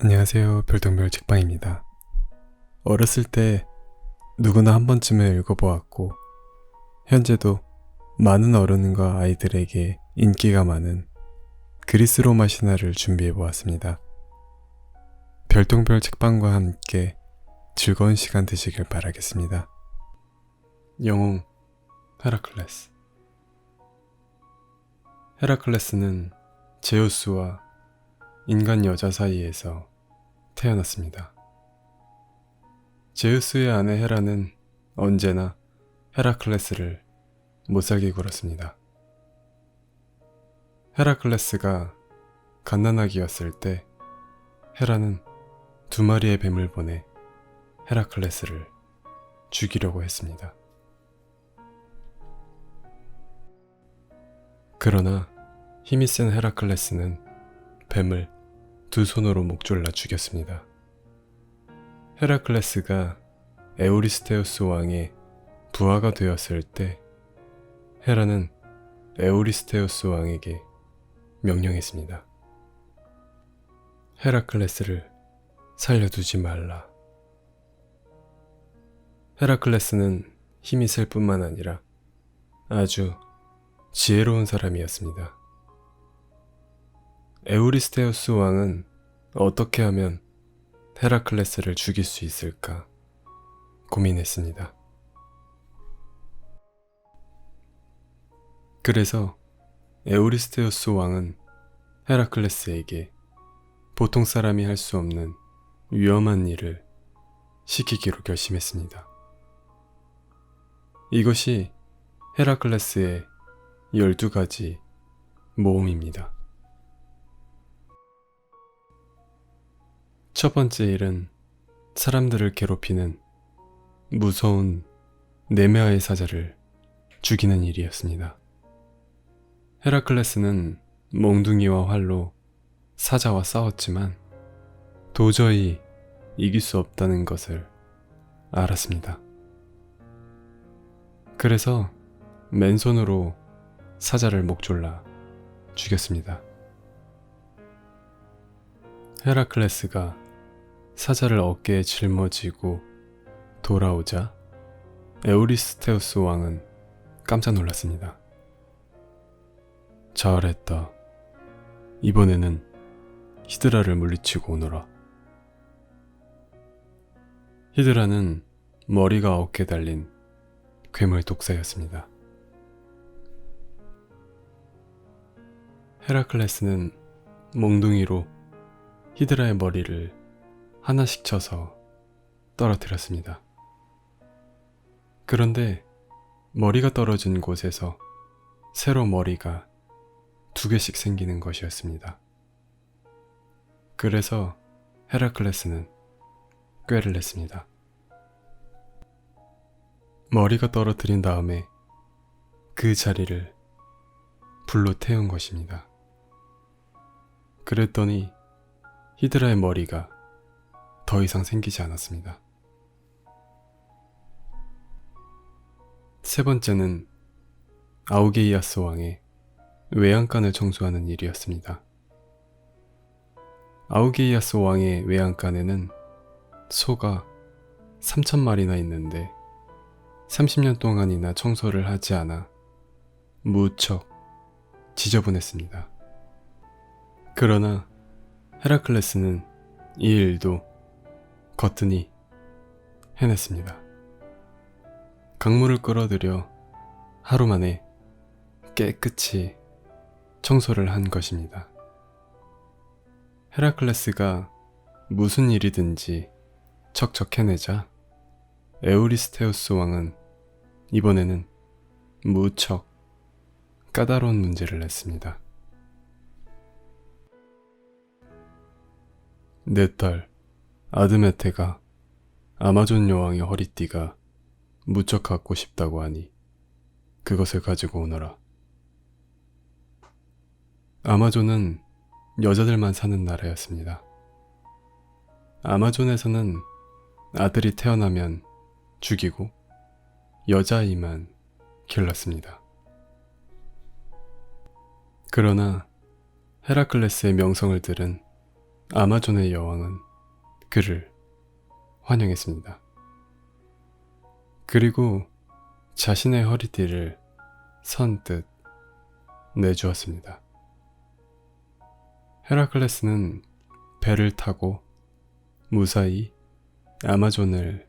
안녕하세요. 별똥별 책방입니다. 어렸을 때 누구나 한 번쯤은 읽어보았고 현재도 많은 어른과 아이들에게 인기가 많은 그리스 로마 신화를 준비해보았습니다. 별똥별 책방과 함께 즐거운 시간 되시길 바라겠습니다. 영웅 헤라클레스. 헤라클레스는 제우스와 인간 여자 사이에서 태어났습니다. 제우스의 아내 헤라는 언제나 헤라클레스를 못살게 굴었습니다. 헤라클레스가 갓난아기였을 때 헤라는 2마리의 뱀을 보내 헤라클레스를 죽이려고 했습니다. 그러나 힘이 센 헤라클레스는 뱀을 2손으로 목졸라 죽였습니다. 헤라클레스가 에우리스테우스 왕의 부하가 되었을 때 헤라는 에우리스테우스 왕에게 명령했습니다. 헤라클레스를 살려두지 말라. 헤라클레스는 힘이 셀 뿐만 아니라 아주 지혜로운 사람이었습니다. 에우리스테우스 왕은 어떻게 하면 헤라클레스를 죽일 수 있을까 고민했습니다. 그래서 에우리스테우스 왕은 헤라클레스에게 보통 사람이 할 수 없는 위험한 일을 시키기로 결심했습니다. 이것이 헤라클레스의 12가지 모험입니다. 첫 번째 일은 사람들을 괴롭히는 무서운 네메아의 사자를 죽이는 일이었습니다. 헤라클레스는 몽둥이와 활로 사자와 싸웠지만 도저히 이길 수 없다는 것을 알았습니다. 그래서 맨손으로 사자를 목졸라 죽였습니다. 헤라클레스가 사자를 어깨에 짊어지고 돌아오자 에우리스테우스 왕은 깜짝 놀랐습니다. 잘했다. 이번에는 히드라를 물리치고 오너라. 히드라는 머리가 어깨에 달린 괴물 독사였습니다. 헤라클레스는 몽둥이로 히드라의 머리를 하나씩 쳐서 떨어뜨렸습니다. 그런데 머리가 떨어진 곳에서 새로 머리가 2개씩 생기는 것이었습니다. 그래서 헤라클레스는 꾀를 냈습니다. 머리가 떨어뜨린 다음에 그 자리를 불로 태운 것입니다. 그랬더니 히드라의 머리가 더 이상 생기지 않았습니다. 세 번째는 아우게이아스 왕의 외양간을 청소하는 일이었습니다. 아우게이아스 왕의 외양간에는 소가 3,000마리나 있는데 30년 동안이나 청소를 하지 않아 무척 지저분했습니다. 그러나 헤라클레스는 이 일도 거뜬히 해냈습니다. 강물을 끌어들여 하루 만에 깨끗이 청소를 한 것입니다. 헤라클레스가 무슨 일이든지 척척 해내자 에우리스테우스 왕은 이번에는 무척 까다로운 문제를 냈습니다. 내 딸 아드메테가 아마존 여왕의 허리띠가 무척 갖고 싶다고 하니 그것을 가지고 오너라. 아마존은 여자들만 사는 나라였습니다. 아마존에서는 아들이 태어나면 죽이고 여자아이만 길렀습니다. 그러나 헤라클레스의 명성을 들은 아마존의 여왕은 그를 환영했습니다. 그리고 자신의 허리띠를 선뜻 내주었습니다. 헤라클레스는 배를 타고 무사히 아마존을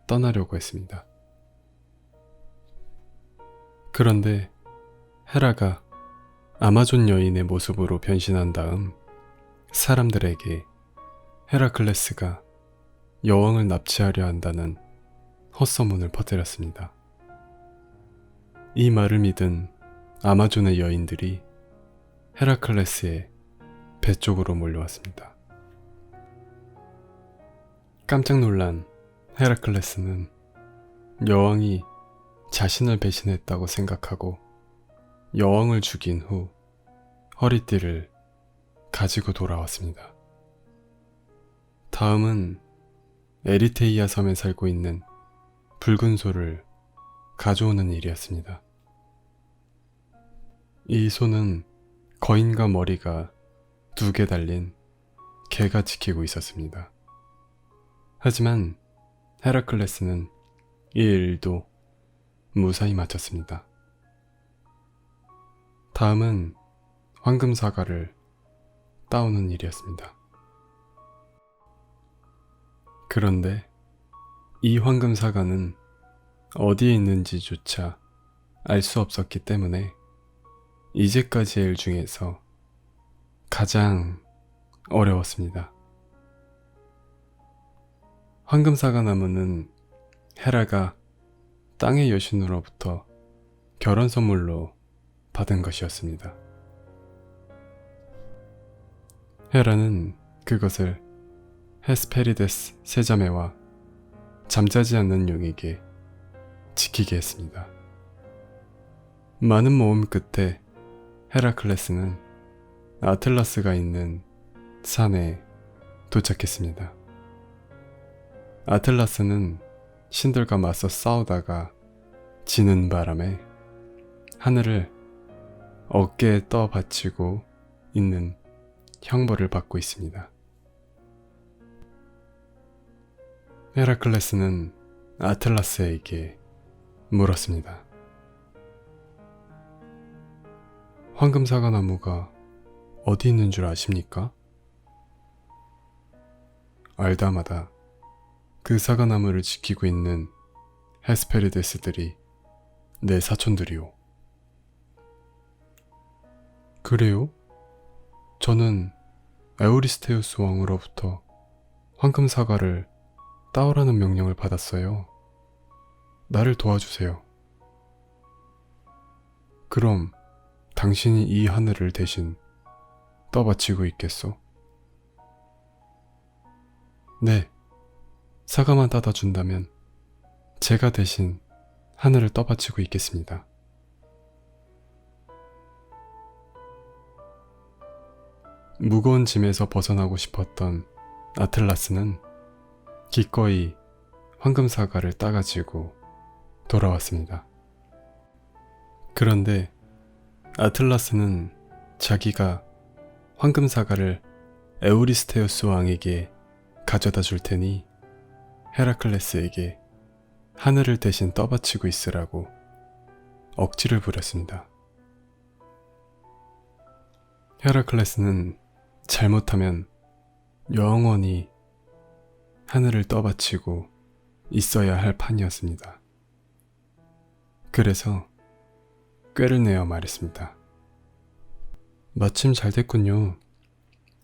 떠나려고 했습니다. 그런데 헤라가 아마존 여인의 모습으로 변신한 다음 사람들에게 헤라클레스가 여왕을 납치하려 한다는 헛소문을 퍼뜨렸습니다. 이 말을 믿은 아마존의 여인들이 헤라클레스의 배 쪽으로 몰려왔습니다. 깜짝 놀란 헤라클레스는 여왕이 자신을 배신했다고 생각하고 여왕을 죽인 후 허리띠를 가지고 돌아왔습니다. 다음은 에리테이아 섬에 살고 있는 붉은 소를 가져오는 일이었습니다. 이 소는 거인과 머리가 2개 달린 개가 지키고 있었습니다. 하지만 헤라클레스는 이 일도 무사히 마쳤습니다. 다음은 황금 사과를 따오는 일이었습니다. 그런데 이 황금 사과는 어디에 있는지조차 알 수 없었기 때문에 이제까지의 일 중에서 가장 어려웠습니다. 황금 사과 나무는 헤라가 땅의 여신으로부터 결혼 선물로 받은 것이었습니다. 헤라는 그것을 헤스페리데스 세자매와 잠자지 않는 용에게 지키게 했습니다. 많은 모험 끝에 헤라클레스는 아틀라스가 있는 산에 도착했습니다. 아틀라스는 신들과 맞서 싸우다가 지는 바람에 하늘을 어깨에 떠 받치고 있는 형벌을 받고 있습니다. 헤라클레스는 아틀라스에게 물었습니다. 황금 사과나무가 어디 있는 줄 아십니까? 알다마다 그 사과나무를 지키고 있는 헤스페리데스들이 내 사촌들이오. 그래요? 저는 에우리스테우스 왕으로부터 황금 사과를 따오라는 명령을 받았어요. 나를 도와주세요. 그럼 당신이 이 하늘을 대신 떠받치고 있겠소? 네, 사과만 따다 준다면 제가 대신 하늘을 떠받치고 있겠습니다. 무거운 짐에서 벗어나고 싶었던 아틀라스는 기꺼이 황금 사과를 따가지고 돌아왔습니다. 그런데 아틀라스는 자기가 황금 사과를 에우리스테우스 왕에게 가져다 줄 테니 헤라클레스에게 하늘을 대신 떠받치고 있으라고 억지를 부렸습니다. 헤라클레스는 잘못하면 영원히 하늘을 떠받치고 있어야 할 판이었습니다. 그래서 꾀를 내어 말했습니다. 마침 잘 됐군요.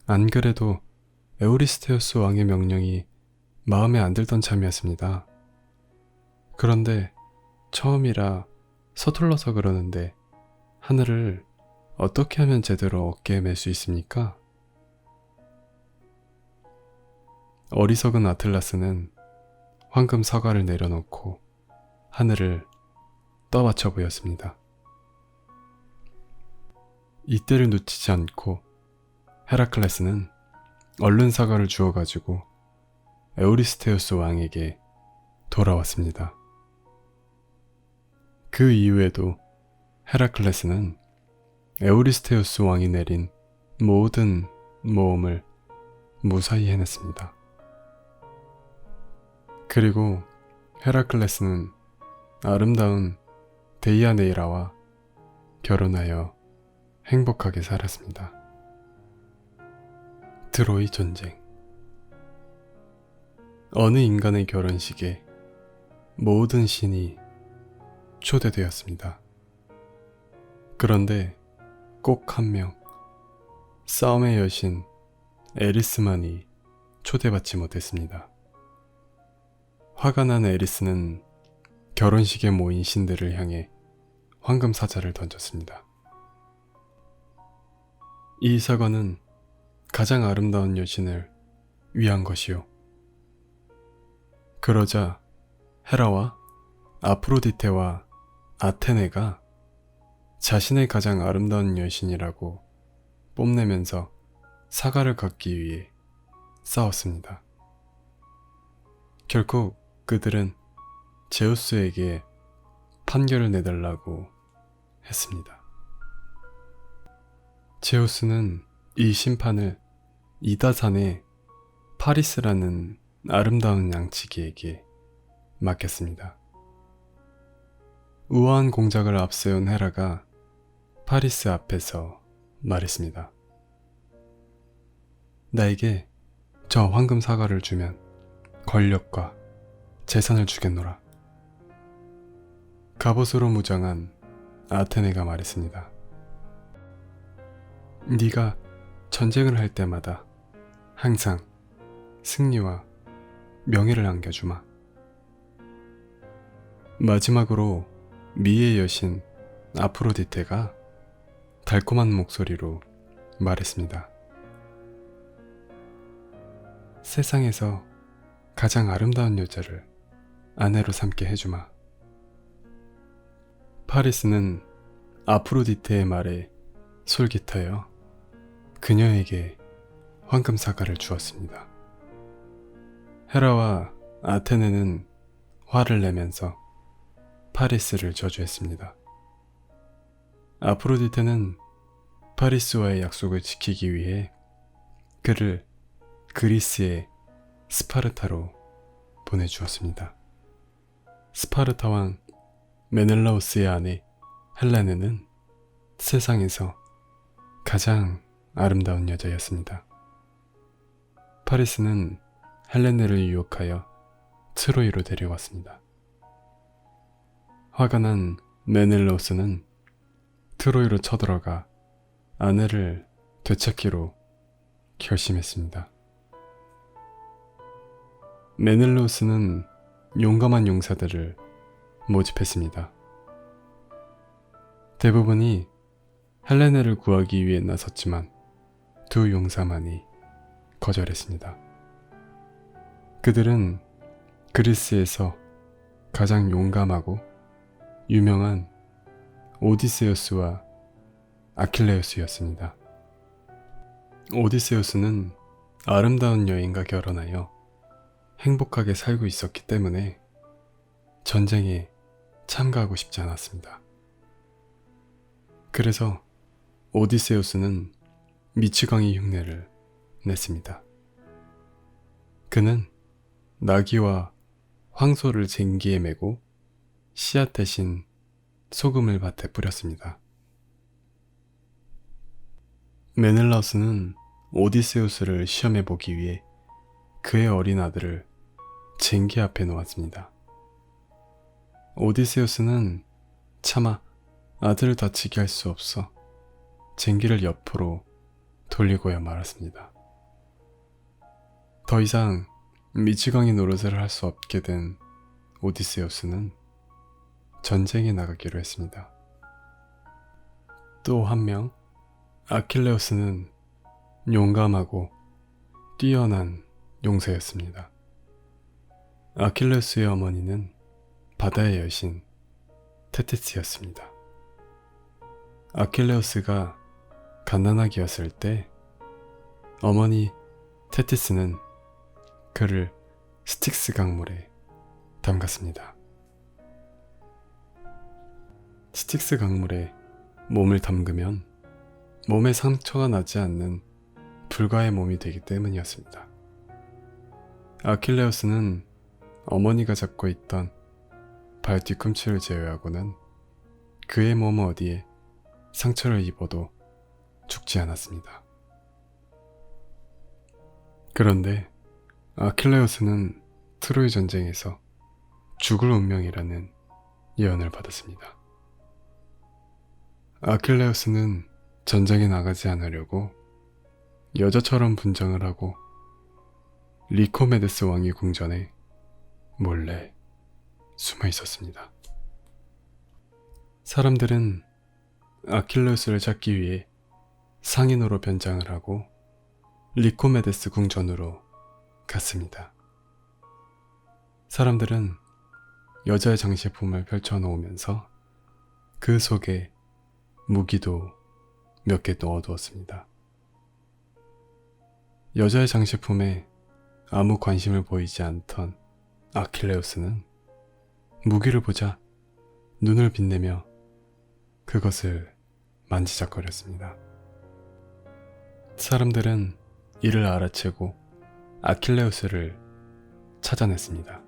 안 그래도 에우리스테우스 왕의 명령이 마음에 안 들던 참이었습니다. 그런데 처음이라 서툴러서 그러는데 하늘을 어떻게 하면 제대로 어깨에 맬 수 있습니까? 어리석은 아틀라스는 황금 사과를 내려놓고 하늘을 떠받쳐 보였습니다. 이때를 놓치지 않고 헤라클레스는 얼른 사과를 주워가지고 에우리스테우스 왕에게 돌아왔습니다. 그 이후에도 헤라클레스는 에우리스테우스 왕이 내린 모든 모험을 무사히 해냈습니다. 그리고 헤라클레스는 아름다운 데이아네이라와 결혼하여 행복하게 살았습니다. 트로이 전쟁. 어느 인간의 결혼식에 모든 신이 초대되었습니다. 그런데 꼭 한 명, 싸움의 여신 에리스만이 초대받지 못했습니다. 화가 난 에리스는 결혼식에 모인 신들을 향해 황금 사자를 던졌습니다. 이 사과는 가장 아름다운 여신을 위한 것이요. 그러자 헤라와 아프로디테와 아테네가 자신의 가장 아름다운 여신이라고 뽐내면서 사과를 갖기 위해 싸웠습니다. 결국 그들은 제우스에게 판결을 내달라고 했습니다. 제우스는 이 심판을 이다산의 파리스라는 아름다운 양치기에게 맡겼습니다. 우아한 공작을 앞세운 헤라가 파리스 앞에서 말했습니다. 나에게 저 황금 사과를 주면 권력과 재산을 주겠노라. 갑옷으로 무장한 아테네가 말했습니다. 네가 전쟁을 할 때마다 항상 승리와 명예를 안겨주마. 마지막으로 미의 여신 아프로디테가 달콤한 목소리로 말했습니다. 세상에서 가장 아름다운 여자를 아내로 삼게 해주마. 파리스는 아프로디테의 말에 솔깃하여 그녀에게 황금 사과를 주었습니다. 헤라와 아테네는 화를 내면서 파리스를 저주했습니다. 아프로디테는 파리스와의 약속을 지키기 위해 그를 그리스의 스파르타로 보내주었습니다. 스파르타 왕 메넬라우스의 아내 헬레네는 세상에서 가장 아름다운 여자였습니다. 파리스는 헬레네를 유혹하여 트로이로 데려왔습니다. 화가 난 메넬라우스는 트로이로 쳐들어가 아내를 되찾기로 결심했습니다. 메넬라우스는 용감한 용사들을 모집했습니다. 대부분이 헬레네를 구하기 위해 나섰지만 두 용사만이 거절했습니다. 그들은 그리스에서 가장 용감하고 유명한 오디세우스와 아킬레우스였습니다. 오디세우스는 아름다운 여인과 결혼하여 행복하게 살고 있었기 때문에 전쟁에 참가하고 싶지 않았습니다. 그래서 오디세우스는 미치광이 흉내를 냈습니다. 그는 나귀와 황소를 쟁기에 메고 씨앗 대신 소금을 밭에 뿌렸습니다. 메넬라우스는 오디세우스를 시험해 보기 위해 그의 어린 아들을 쟁기 앞에 놓았습니다. 오디세우스는 차마 아들을 다치게 할 수 없어 쟁기를 옆으로 돌리고야 말았습니다. 더 이상 미치광이 노릇을 할 수 없게 된 오디세우스는 전쟁에 나가기로 했습니다. 또 한 명, 아킬레우스는 용감하고 뛰어난 용사였습니다. 아킬레우스의 어머니는 바다의 여신 테티스였습니다. 아킬레우스가 갓난아기였을 때 어머니 테티스는 그를 스틱스 강물에 담갔습니다. 스틱스 강물에 몸을 담그면 몸에 상처가 나지 않는 불가의 몸이 되기 때문이었습니다. 아킬레우스는 어머니가 잡고 있던 발 뒤꿈치를 제외하고는 그의 몸 어디에 상처를 입어도 죽지 않았습니다. 그런데 아킬레우스는 트로이 전쟁에서 죽을 운명이라는 예언을 받았습니다. 아킬레우스는 전쟁에 나가지 않으려고 여자처럼 분장을 하고 리코메데스 왕의 궁전에 몰래 숨어 있었습니다. 사람들은 아킬레우스를 찾기 위해 상인으로 변장을 하고 리코메데스 궁전으로 갔습니다. 사람들은 여자의 장식품을 펼쳐놓으면서 그 속에 무기도 몇 개 넣어두었습니다. 여자의 장식품에 아무 관심을 보이지 않던 아킬레우스는 무기를 보자 눈을 빛내며 그것을 만지작거렸습니다. 사람들은 이를 알아채고 아킬레우스를 찾아냈습니다.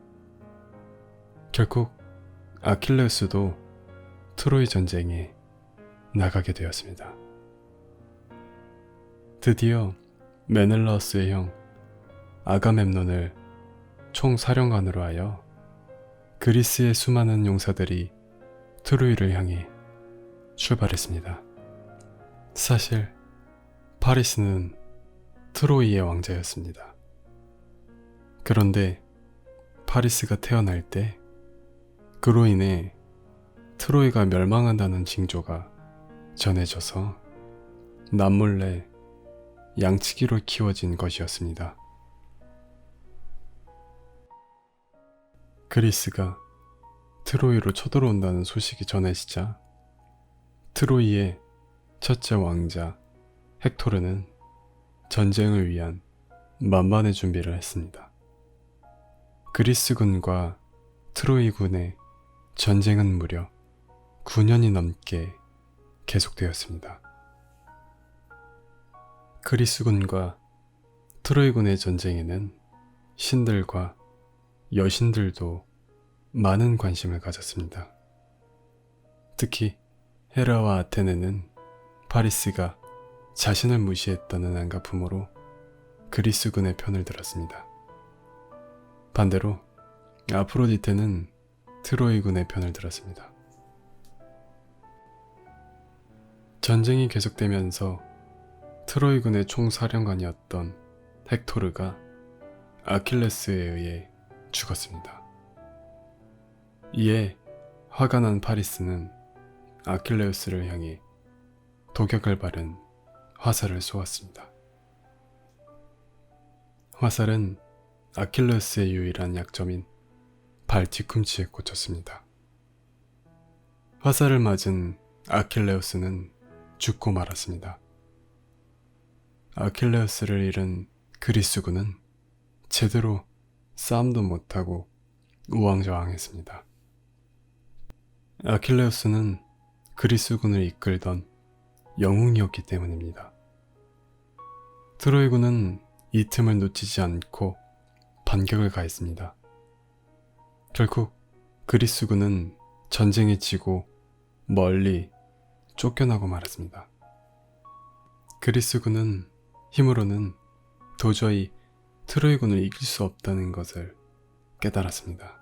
결국 아킬레우스도 트로이 전쟁에 나가게 되었습니다. 드디어 메넬라우스의 형 아가멤논을 총사령관으로 하여 그리스의 수많은 용사들이 트로이를 향해 출발했습니다. 사실 파리스는 트로이의 왕자였습니다. 그런데 파리스가 태어날 때 그로 인해 트로이가 멸망한다는 징조가 전해져서 남몰래 양치기로 키워진 것이었습니다. 그리스가 트로이로 쳐들어온다는 소식이 전해지자 트로이의 첫째 왕자 헥토르는 전쟁을 위한 만반의 준비를 했습니다. 그리스군과 트로이군의 전쟁은 무려 9년이 넘게 계속되었습니다. 그리스군과 트로이군의 전쟁에는 신들과 여신들도 많은 관심을 가졌습니다. 특히 헤라와 아테네는 파리스가 자신을 무시했다는 안가품으로 그리스군의 편을 들었습니다. 반대로 아프로디테는 트로이군의 편을 들었습니다. 전쟁이 계속되면서 트로이군의 총사령관이었던 헥토르가 아킬레스에 의해 죽었습니다. 이에 화가 난 파리스는 아킬레우스를 향해 독약을 바른 화살을 쏘았습니다. 화살은 아킬레우스의 유일한 약점인 발 뒤꿈치에 꽂혔습니다. 화살을 맞은 아킬레우스는 죽고 말았습니다. 아킬레우스를 잃은 그리스군은 제대로 싸움도 못하고 우왕좌왕했습니다. 아킬레우스는 그리스군을 이끌던 영웅이었기 때문입니다. 트로이군은 이 틈을 놓치지 않고 반격을 가했습니다. 결국 그리스군은 전쟁에 지고 멀리 쫓겨나고 말았습니다. 그리스군은 힘으로는 도저히 트로이군을 이길 수 없다는 것을 깨달았습니다.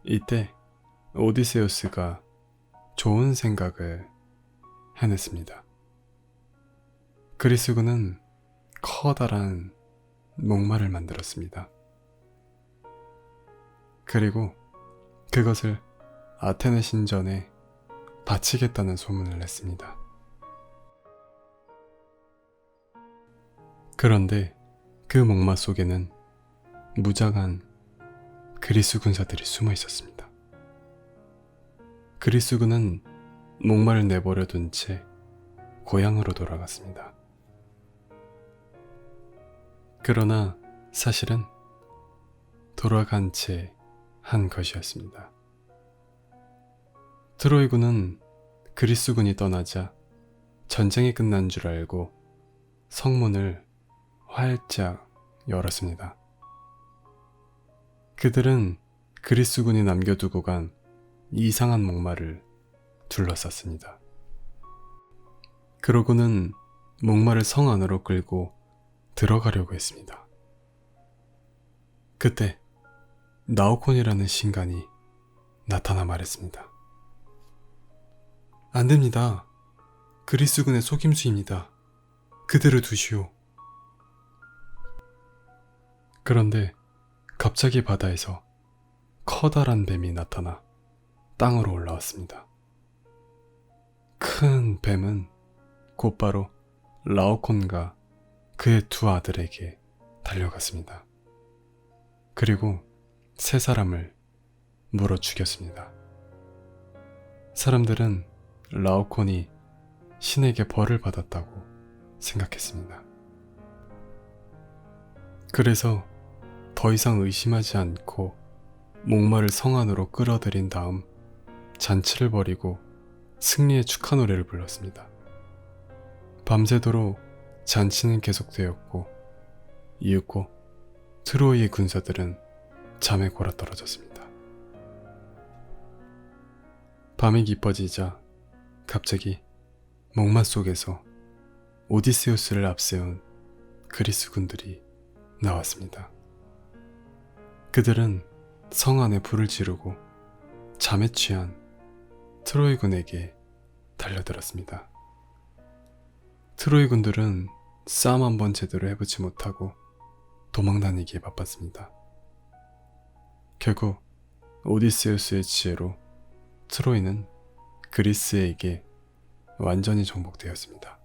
이때 오디세우스가 좋은 생각을 해냈습니다. 그리스군은 커다란 목마를 만들었습니다. 그리고 그것을 아테네 신전에 바치겠다는 소문을 냈습니다. 그런데 그 목마 속에는 무장한 그리스 군사들이 숨어 있었습니다. 그리스군은 목마를 내버려 둔 채 고향으로 돌아갔습니다. 그러나 사실은 돌아간 채 한 것이었습니다. 트로이군은 그리스군이 떠나자 전쟁이 끝난 줄 알고 성문을 활짝 열었습니다. 그들은 그리스군이 남겨두고 간 이상한 목마를 둘러쌌습니다. 그러고는 목마를 성 안으로 끌고 들어가려고 했습니다. 그때 나오콘이라는 신간이 나타나 말했습니다. 안 됩니다. 그리스군의 속임수입니다. 그대로 두시오. 그런데 갑자기 바다에서 커다란 뱀이 나타나 땅으로 올라왔습니다. 큰 뱀은 곧바로 라오콘과 그의 두 아들에게 달려갔습니다. 그리고 세 사람을 물어 죽였습니다. 사람들은 라오콘이 신에게 벌을 받았다고 생각했습니다. 그래서 더 이상 의심하지 않고 목마를 성 안으로 끌어들인 다음 잔치를 벌이고 승리의 축하 노래를 불렀습니다. 밤새도록 잔치는 계속되었고 이윽고 트로이의 군사들은 잠에 골아떨어졌습니다. 밤이 깊어지자 갑자기 목마 속에서 오디세우스를 앞세운 그리스 군들이 나왔습니다. 그들은 성 안에 불을 지르고 잠에 취한 트로이 군에게 달려들었습니다. 트로이 군들은 싸움 한번 제대로 해보지 못하고 도망다니기에 바빴습니다. 결국 오디세우스의 지혜로 트로이는 그리스에게 완전히 정복되었습니다.